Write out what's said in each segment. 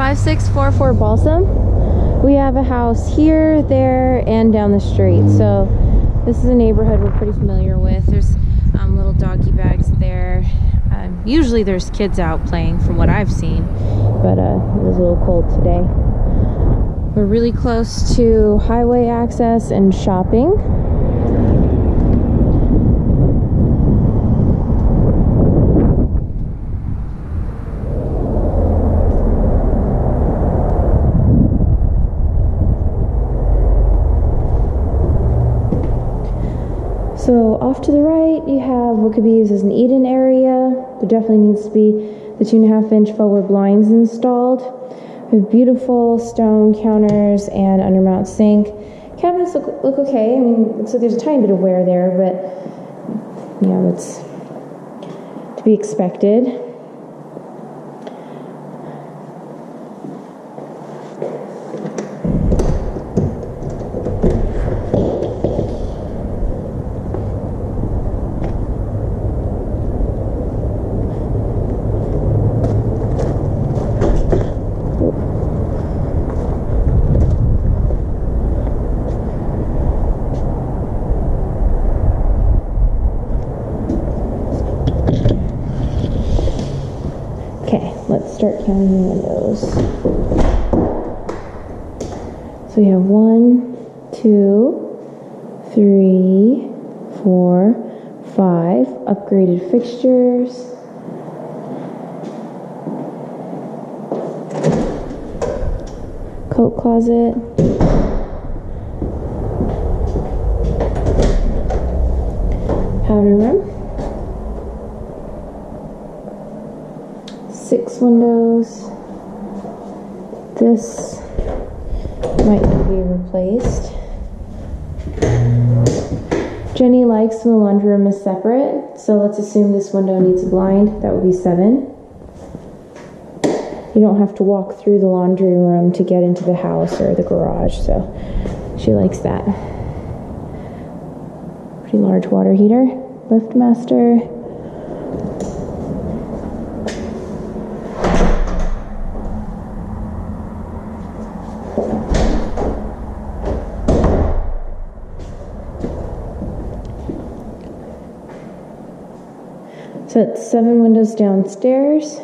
5644 Balsam. We have a house here, there, and down the street. So this is a neighborhood we're pretty familiar with. There's little doggy bags there. Usually there's kids out playing from what I've seen, but it was a little cold today. We're really close to highway access and shopping. So off to the right, you have what could be used as an eat-in area. There definitely needs to be the 2.5-inch forward blinds installed. We have beautiful stone counters and undermount sink. Cabinets look okay. I mean, looks like there's a tiny bit of wear there, but yeah, that's to be expected. Okay, let's start counting the windows. So we have 1, 2, 3, 4, 5 upgraded fixtures. Coat closet. Powder room. 6 windows. This might need to be replaced. Jenny likes when the laundry room is separate, so let's assume this window needs a blind. That would be 7. You don't have to walk through the laundry room to get into the house or the garage, so she likes that. Pretty large water heater. Lift master. So it's 7 windows downstairs.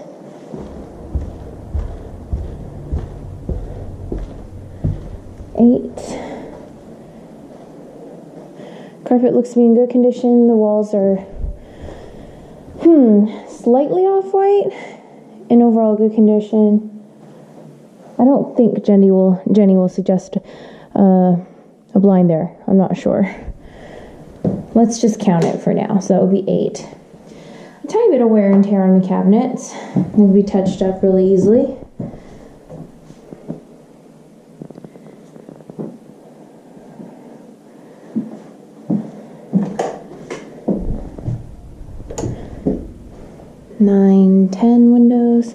Carpet looks to be in good condition. The walls are slightly off-white. In overall good condition. I don't think Jenny will suggest a blind there. I'm not sure. Let's just count it for now. So it would be 8. A tiny bit of wear and tear on the cabinets. It will be touched up really easily. Nine, 10 windows.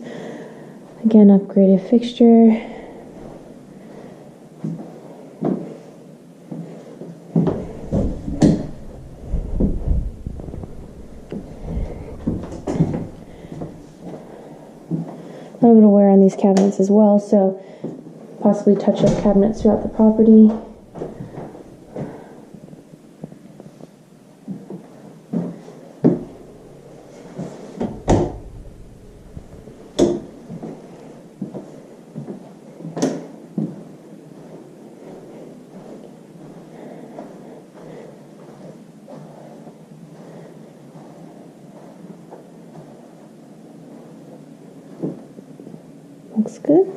Again, upgraded fixture. A little bit of wear on these cabinets as well, so possibly touch up cabinets throughout the property. Looks good.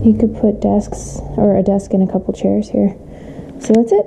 You could put desks or a desk and a couple chairs here. So that's it.